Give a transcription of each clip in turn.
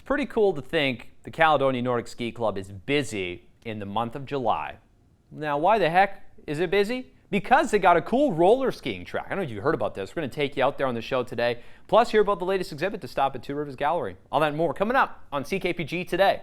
pretty cool to think the Caledonia Nordic Ski Club is busy in the month of July. Now, why the heck is it busy? Because they got a cool roller skiing track. I don't know if you heard about this. We're going to take you out there on the show today. Plus, hear about the latest exhibit to stop at Two Rivers Gallery. All that and more coming up on CKPG Today.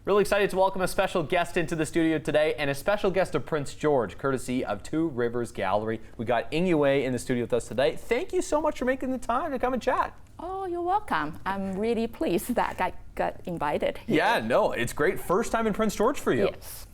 Really excited to welcome a special guest into the studio today, and a special guest of Prince George, courtesy of Two Rivers Gallery. We got Yue in the studio with us today. Thank you so much for making the time to come and chat. Oh, you're welcome. I'm really pleased that I got invited here. Yeah, no, it's great. First time in Prince George for you.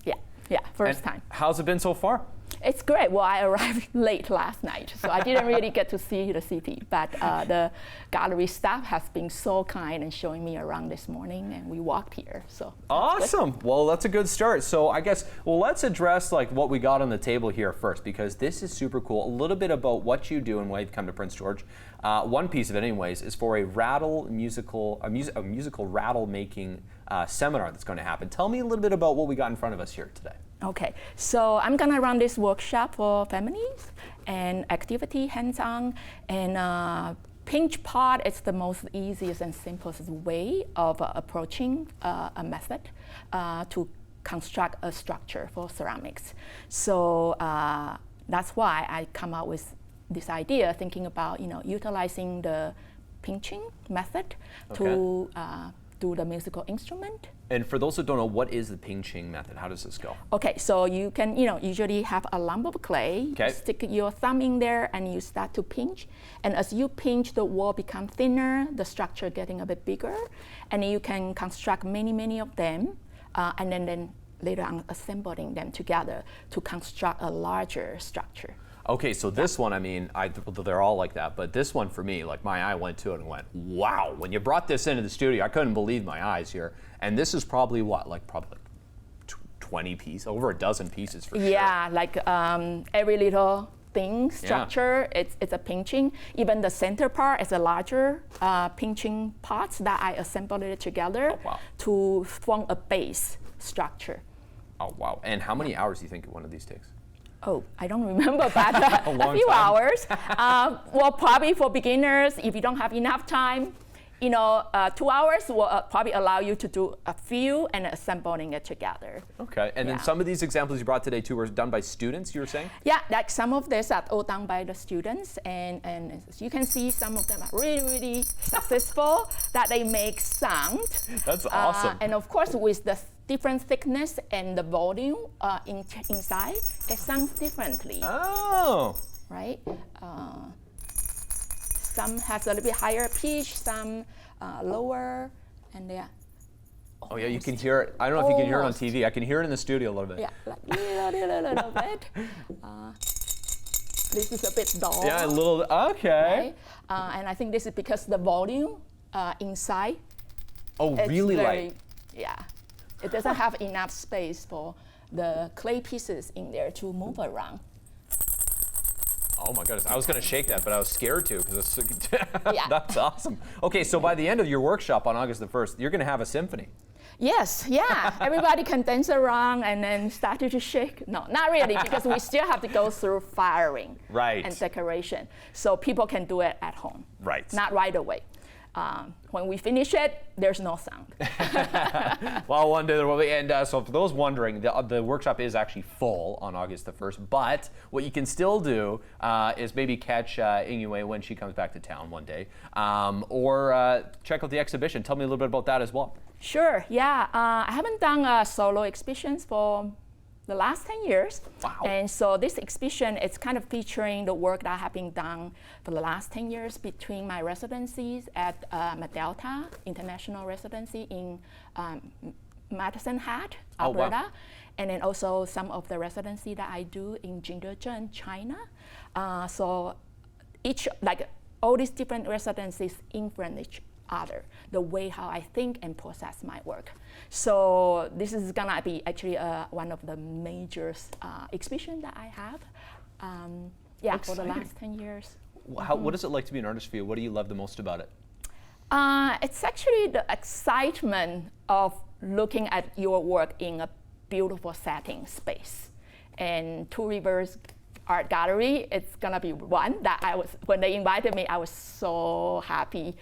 Yes, yeah, first time. How's it been so far? It's great. Well, I arrived late last night, so I didn't really get to see the city. But the gallery staff has been so kind and showing me around this morning, and we walked here. So awesome. Good. Well, that's a good start. So I guess, let's address like what we got on the table here first, because this is super cool. A little bit about what you do and why you've come to Prince George. One piece of it, anyways, is for a musical rattle making seminar that's going to happen. Tell me a little bit about what we got in front of us here today. Okay, so I'm gonna run this workshop for families and activity hands-on, and pinch pot is the most easiest and simplest way of approaching a method to construct a structure for ceramics. So that's why I come up with this idea, thinking about utilizing the pinching method to do the musical instrument. And for those who don't know, what is the pinching method? How does this go? Okay, so you can, usually have a lump of clay, stick your thumb in there, and you start to pinch. And as you pinch, the wall becomes thinner, the structure getting a bit bigger, and you can construct many of them, and then later on assembling them together to construct a larger structure. Okay, so this one, I mean, they're all like that, but this one for me, like my eye went to it and went, wow. When you brought this into the studio, I couldn't believe my eyes here. And this is probably what, like 20 pieces, over a dozen pieces for sure. Yeah, like every little thing, structure, it's a pinching. Even the center part is a larger pinching parts that I assembled it together to form a base structure. Oh, wow. And how many hours do you think one of these takes? Oh, I don't remember, but a few hours. Well, probably for beginners, if you don't have enough time, 2 hours will probably allow you to do a few and assembling it together. Okay, and then some of these examples you brought today too were done by students, you were saying? Yeah, like some of these are all done by the students, and as you can see, some of them are really successful, that they make sound. That's awesome. And of course, with the different thickness and the volume inside, it sounds differently. Oh. Right? Some has a little bit higher pitch, some lower, and they're oh yeah, you can hear it. I don't know if you can hear it on TV. I can hear it in the studio a little bit. Yeah, like little bit. This is a bit dull. Yeah, a little, okay. Right? And I think this is because the volume inside. Oh, really light? Yeah. It doesn't have enough space for the clay pieces in there to move around. Oh my goodness, I was going to shake that, but I was scared to because that's awesome. Okay, so by the end of your workshop on August the 1st, you're going to have a symphony. Yes, yeah. Everybody can dance around and then start to shake. No, not really, because we still have to go through firing and decoration. So people can do it at home. Right. Not right away. When we finish it, there's no sound. Well, one day there will be. And so for those wondering, the workshop is actually full on August the 1st. But what you can still do is maybe catch Yue when she comes back to town one day, or check out the exhibition. Tell me a little bit about that as well. Sure, yeah. I haven't done solo exhibitions for the last 10 years. Wow. And so this exhibition is kind of featuring the work that have been done for the last 10 years between my residencies at Delta International Residency in Medicine Hat, Alberta, and then also some of the residency that I do in Jingdezhen, China. So each, like all these different residencies influence other, the way how I think and process my work. So this is gonna be actually one of the major exhibitions that I have. For the last 10 years. What is it like to be an artist for you? What do you love the most about it? It's actually the excitement of looking at your work in a beautiful setting space. And Two Rivers Art Gallery, it's gonna be one that when they invited me, I was so happy.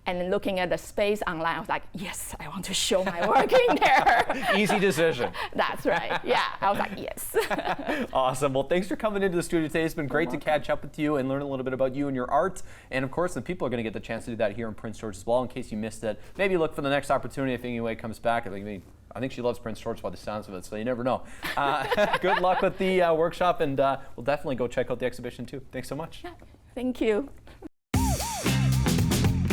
And looking at the space online, I was like, yes, I want to show my work in there. Easy decision. That's right. Yeah, I was like, yes. Awesome. Well, thanks for coming into the studio today. It's been great to catch up with you and learn a little bit about you and your art. And of course, the people are going to get the chance to do that here in Prince George as well. In case you missed it, maybe look for the next opportunity if Yngwie comes back. I think she loves Prince George by the sounds of it, so you never know. Good luck with the workshop, and we'll definitely go check out the exhibition too. Thanks so much. Yeah, thank you.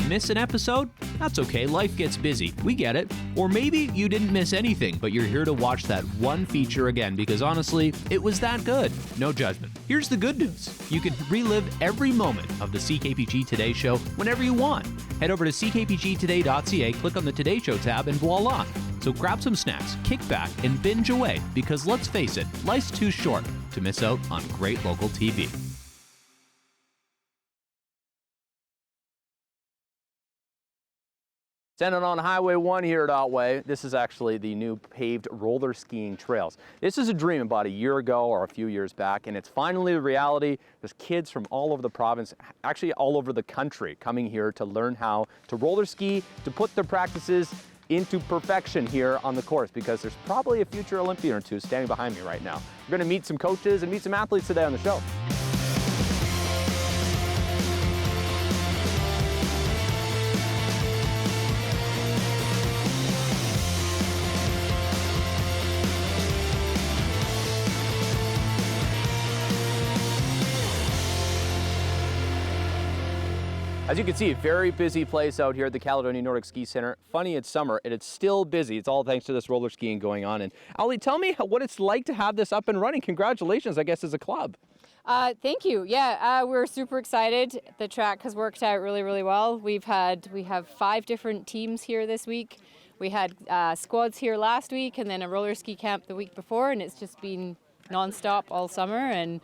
Miss an episode? That's okay, life gets busy. We get it. Or maybe you didn't miss anything, but you're here to watch that one feature again because honestly, it was that good. No judgment. Here's the good news. You can relive every moment of the CKPG Today Show whenever you want. Head over to ckpgtoday.ca, click on the Today Show tab, and voila. So grab some snacks, kick back, and binge away because let's face it, life's too short to miss out on great local TV. Standing on Highway 1 here at Otway, this is actually the new paved roller skiing trails. This is a dream about a year ago or a few years back, and it's finally a reality. There's kids from all over the province, actually all over the country, coming here to learn how to roller ski, to put their practices into perfection here on the course, because there's probably a future Olympian or two standing behind me right now. We're going to meet some coaches and meet some athletes today on the show. As you can see, a very busy place out here at the Caledonia Nordic Ski Center. Funny, it's summer and it's still busy. It's all thanks to this roller skiing going on. And Ali, tell me what it's like to have this up and running. Congratulations, I guess, as a club. Thank you. Yeah, we're super excited. The track has worked out really, really well. We have 5 different teams here this week. We had squads here last week and then a roller ski camp the week before, and it's just been nonstop all summer. And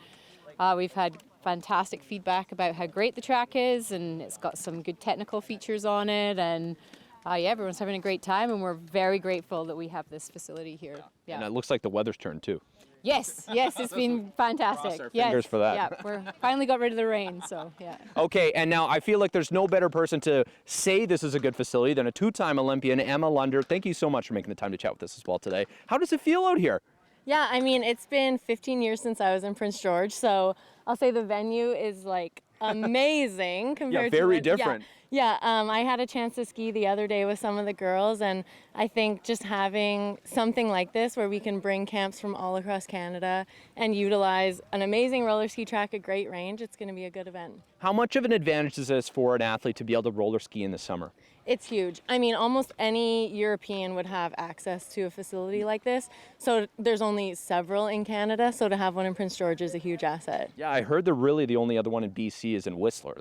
we've had fantastic feedback about how great the track is, and it's got some good technical features on it, and everyone's having a great time, and we're very grateful that we have this facility here. Yeah. And it looks like the weather's turned too. Yes, it's been fantastic. Cross our fingers for that. Yeah, we're finally got rid of the rain, so yeah. Okay, and now I feel like there's no better person to say this is a good facility than a 2-time Olympian, Emma Lunder. Thank you so much for making the time to chat with us as well today. How does it feel out here? Yeah, I mean, it's been 15 years since I was in Prince George, so I'll say the venue is like amazing compared to very different. Yeah, I had a chance to ski the other day with some of the girls, and I think just having something like this where we can bring camps from all across Canada and utilize an amazing roller ski track, a great range, it's going to be a good event. How much of an advantage is this for an athlete to be able to roller ski in the summer? It's huge. I mean, almost any European would have access to a facility like this. So there's only several in Canada, so to have one in Prince George is a huge asset. Yeah, I heard the only other one in BC is in Whistler.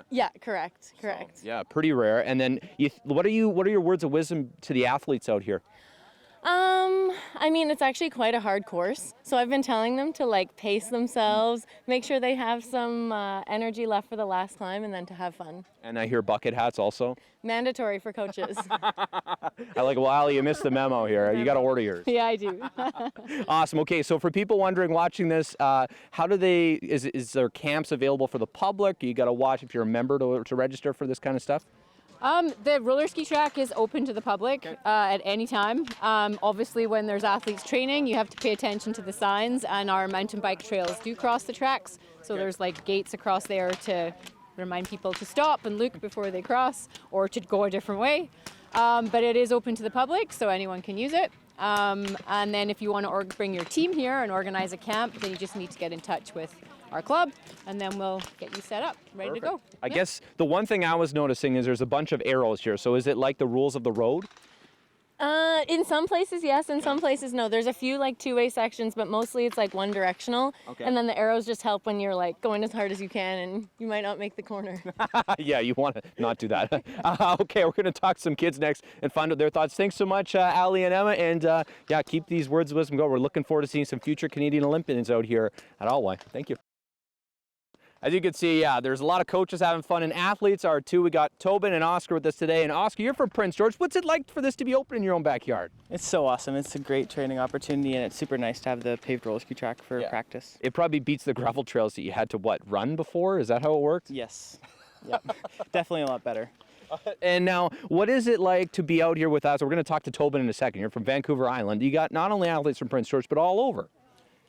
Yeah, correct. So, yeah, pretty rare. And then what are your words of wisdom to the athletes out here? I mean, it's actually quite a hard course. So I've been telling them to like pace themselves, make sure they have some energy left for the last climb, and then to have fun. And I hear bucket hats also. Mandatory for coaches. I like, well, Ali, you missed the memo here. You got to order yours. Yeah, I do. Awesome. Okay, so for people wondering, watching this, how do they, is there camps available for the public? You got to watch if you're a member to register for this kind of stuff? The roller ski track is open to the public at any time. Obviously, when there's athletes training, you have to pay attention to the signs, and our mountain bike trails do cross the tracks. So there's like gates across there to remind people to stop and look before they cross or to go a different way. But it is open to the public, so anyone can use it. And then if you want to bring your team here and organize a camp, then you just need to get in touch with our club, and then we'll get you set up, ready to go. I guess the one thing I was noticing is there's a bunch of arrows here. So is it like the rules of the road? In some places, yes. In some places, no. There's a few like two-way sections, but mostly it's like one directional. Okay. And then the arrows just help when you're like going as hard as you can and you might not make the corner. Yeah, you want to not do that. Okay, we're going to talk to some kids next and find out their thoughts. Thanks so much, Allie and Emma. And yeah, keep these words of wisdom going. We're looking forward to seeing some future Canadian Olympians out here at Alway. Thank you. As you can see, yeah, there's a lot of coaches having fun, and athletes are too. We got Tobin and Oscar with us today. And Oscar, you're from Prince George. What's it like for this to be open in your own backyard? It's so awesome. It's a great training opportunity, and it's super nice to have the paved roller ski track for practice. It probably beats the gravel trails that you had to, run before? Is that how it worked? Yes. Yep. Definitely a lot better. And now, what is it like to be out here with us? We're going to talk to Tobin in a second. You're from Vancouver Island. You got not only athletes from Prince George, but all over.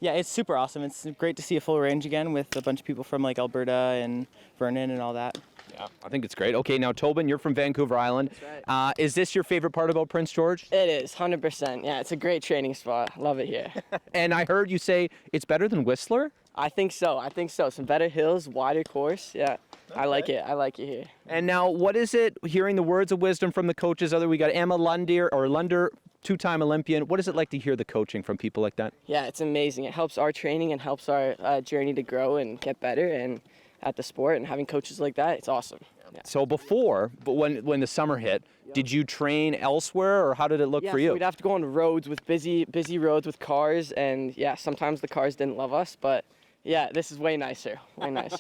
Yeah, it's super awesome. It's great to see a full range again with a bunch of people from like Alberta and Vernon and all that. Yeah, I think it's great. Okay, now Tobin, you're from Vancouver Island. That's right. Is this your favorite part about Prince George? It is, 100%. Yeah, it's a great training spot. Love it here. And I heard you say it's better than Whistler? I think so. Some better hills, wider course. Yeah, okay. I like it here. And now, what is it, hearing the words of wisdom from the coaches, we got Emma Lunder, two-time Olympian. What is it like to hear the coaching from people like that? Yeah, it's amazing. It helps our training and helps our journey to grow and get better and at the sport, and having coaches like that, it's awesome. Yeah. So when the summer hit, did you train elsewhere, or how did it look for you? So we'd have to go on roads with busy roads with cars, and yeah, sometimes the cars didn't love us, but yeah, this is way nicer,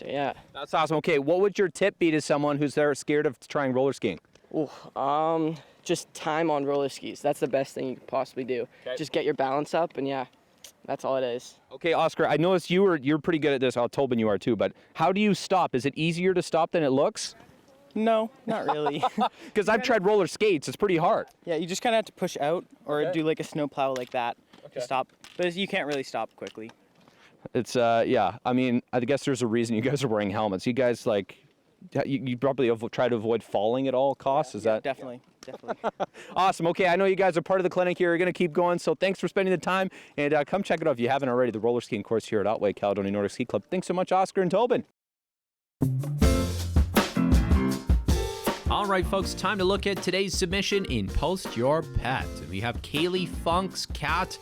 yeah. That's awesome. Okay, what would your tip be to someone who's scared of trying roller skiing? Ooh, just time on roller skis. That's the best thing you could possibly do. Okay. Just get your balance up, and yeah, that's all it is. Okay, Oscar, I noticed you're pretty good at this. Tobin, you are too, but how do you stop? Is it easier to stop than it looks? No, not really. Because I've tried roller skates. It's pretty hard. Yeah, you just kind of have to push out or do like a snow plow like that to stop. But you can't really stop quickly. It's, yeah, I mean, I guess there's a reason you guys are wearing helmets. You guys, you probably try to avoid falling at all costs, is that? Definitely. Awesome. Okay, I know you guys are part of the clinic here. You're going to keep going, so thanks for spending the time. And come check it out if you haven't already, the roller skiing course here at Otway, Caledonia Nordic Ski Club. Thanks so much, Oscar and Tobin. All right, folks, time to look at today's submission in Post Your Pet. And we have Kaylee Funk's cat,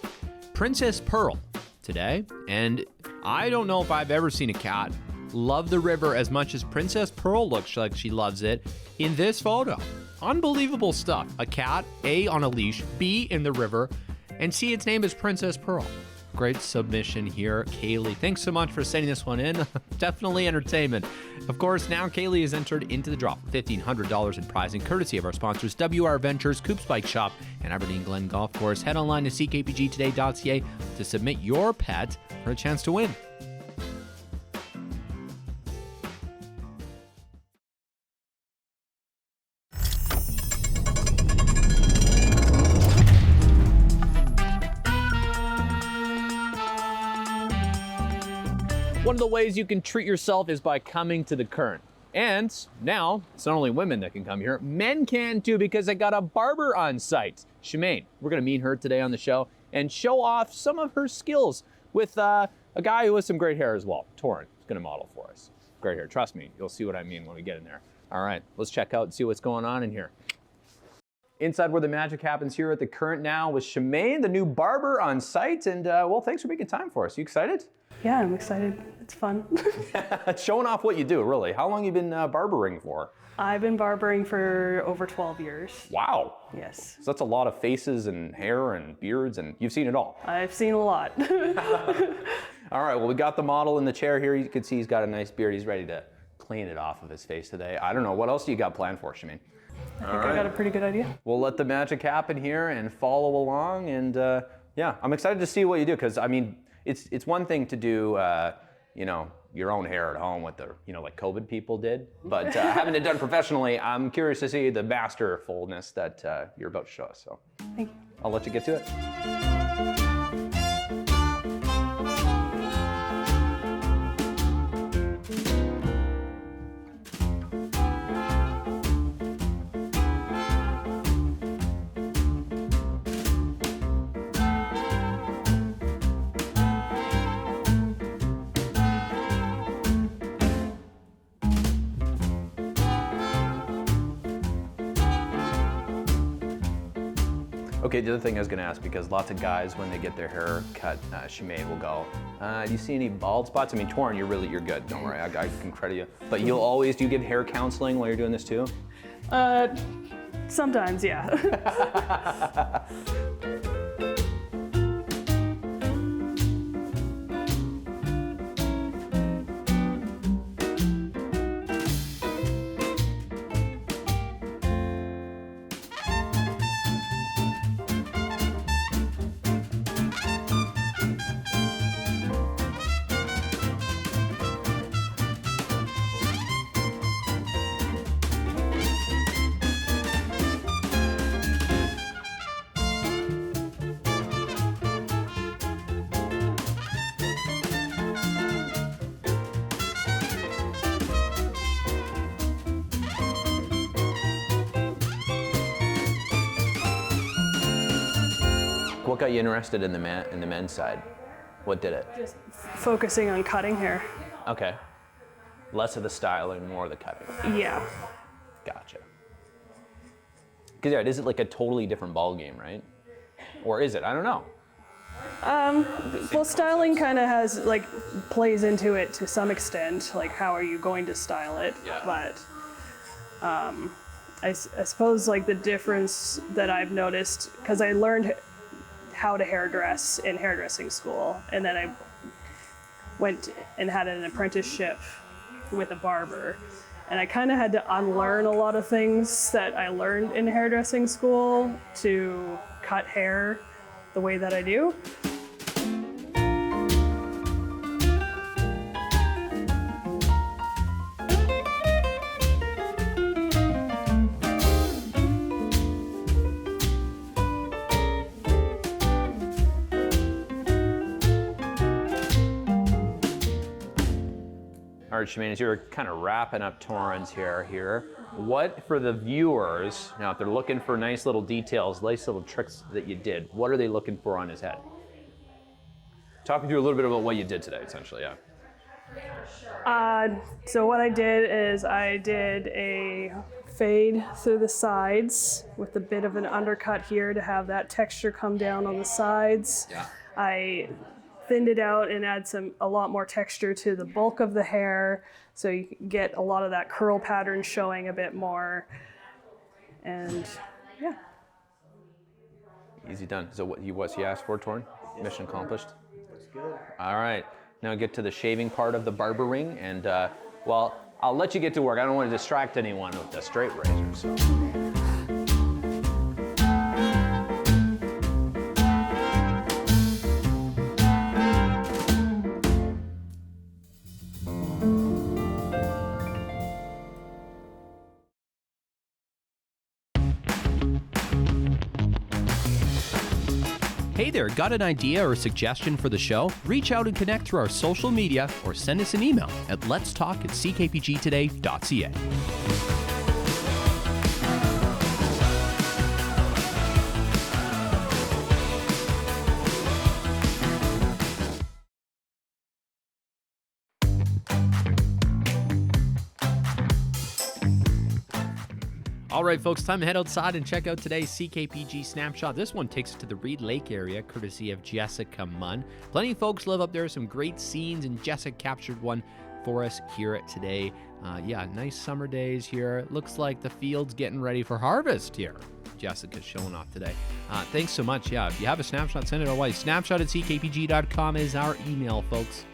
Princess Pearl, today. And I don't know if I've ever seen a cat love the river as much as Princess Pearl looks like she loves it in this photo. Unbelievable stuff. A cat, A, on a leash, B, in the river, and C, its name is Princess Pearl. Great submission here, Kaylee. Thanks so much for sending this one in. Definitely entertainment. Of course, now Kaylee is entered into the draw for $1,500 in prizing, courtesy of our sponsors, WR Ventures, Coops Bike Shop, and Aberdeen Glen Golf Course. Head online to ckpgtoday.ca to submit your pet for a chance to win. One of the ways you can treat yourself is by coming to the Current. And now, it's not only women that can come here, men can too, because they got a barber on site. Shemaine, we're gonna meet her today on the show and show off some of her skills with a guy who has some great hair as well. Torrin is gonna model for us. Great hair, trust me, you'll see what I mean when we get in there. All right, let's check out and see what's going on in here. Inside where the magic happens here at the Current now with Shemaine, the new barber on site. And well, thanks for making time for us. You excited? Yeah, I'm excited. It's fun. Showing off what you do, really. How long have you been barbering for? I've been barbering for over 12 years. Wow. Yes. So that's a lot of faces and hair and beards, and you've seen it all. I've seen a lot. All right, well, we got the model in the chair here. You can see he's got a nice beard. He's ready to clean it off of his face today. I don't know, what else do you got planned for us, Shemaine? I think I got a pretty good idea. We'll let the magic happen here and follow along. And yeah, I'm excited to see what you do, because I mean, it's one thing to do, you know, your own hair at home with the, you know, like COVID people did, but having it done professionally, I'm curious to see the masterfulness that you're about to show us. So Thank you. I'll let you get to it. Okay, the other thing I was going to ask, because lots of guys, when they get their hair cut, Shimei will go, do you see any bald spots? I mean, Torrin, you're good. Don't worry, I can credit you. But do you give hair counseling while you're doing this too? Sometimes, yeah. What got you interested in the men's side? What did it? Just focusing on cutting hair. Okay. Less of the styling, more of the cutting. Yeah. Gotcha. Because yeah, is it like a totally different ball game, right? Or is it? I don't know. Well, styling kind of has, like, plays into it to some extent. Like, how are you going to style it? Yeah. But I suppose, like, the difference that I've noticed, because I learned how to hairdress in hairdressing school, and then I went and had an apprenticeship with a barber, and I kind of had to unlearn a lot of things that I learned in hairdressing school to cut hair the way that I do. All right, Shemaine, as you're kind of wrapping up Torrin's hair here, what for the viewers, now if they're looking for nice little details, nice little tricks that you did, what are they looking for on his head? Talk me through a little bit about what you did today, essentially, yeah. So what I did is I did a fade through the sides with a bit of an undercut here to have that texture come down on the sides. Yeah. I thinned it out and add a lot more texture to the bulk of the hair, so you get a lot of that curl pattern showing a bit more. And yeah. Easy done. So what he asked for, Torrin? Mission accomplished. That's good. All right. Now get to the shaving part of the barber ring, and well, I'll let you get to work. I don't want to distract anyone with the straight razor. So. Hey there, got an idea or suggestion for the show? Reach out and connect through our social media or send us an email at letstalk@ckpgtoday.ca. All right, folks, time to head outside and check out today's CKPG Snapshot. This one takes us to the Reed Lake area, courtesy of Jessica Munn. Plenty of folks live up there, some great scenes, and Jessica captured one for us here today. Yeah, nice summer days here. Looks like the field's getting ready for harvest here. Jessica's showing off today. Thanks so much. Yeah, if you have a snapshot, send it our way. Snapshot@ckpg.com is our email, folks.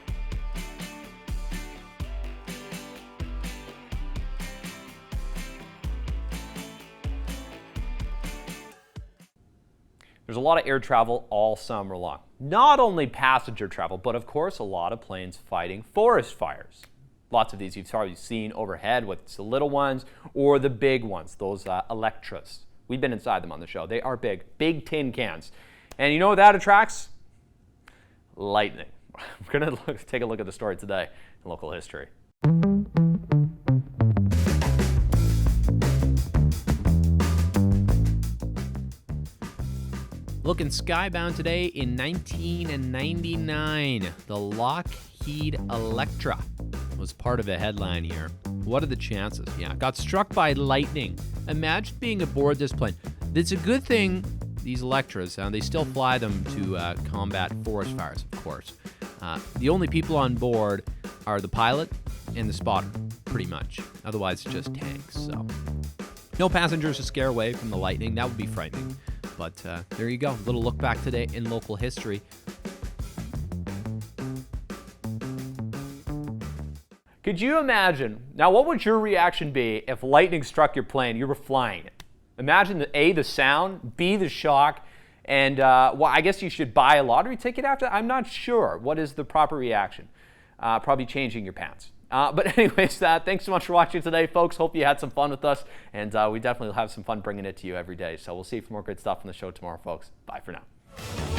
There's a lot of air travel all summer long. Not only passenger travel, but of course a lot of planes fighting forest fires. Lots of these you've probably seen overhead, whether it's the little ones or the big ones, those Electras. We've been inside them on the show. They are big, big tin cans. And you know what that attracts? Lightning. We're going to take a look at the story today in local history. Looking skybound today in 1999, the Lockheed Electra was part of a headline here. What are the chances? Yeah, got struck by lightning. Imagine being aboard this plane. It's a good thing these Electras, they still fly them to combat forest fires, of course. The only people on board are the pilot and the spotter, pretty much. Otherwise, it's just tanks, so. No passengers to scare away from the lightning. That would be frightening. But there you go. A little look back today in local history. Could you imagine, now what would your reaction be if lightning struck your plane, you were flying it? Imagine the A, the sound, B, the shock, and well, I guess you should buy a lottery ticket after that. I'm not sure. What is the proper reaction? Probably changing your pants. But anyways, thanks so much for watching today, folks. Hope you had some fun with us, and we definitely will have some fun bringing it to you every day. So we'll see you for more good stuff on the show tomorrow, folks. Bye for now.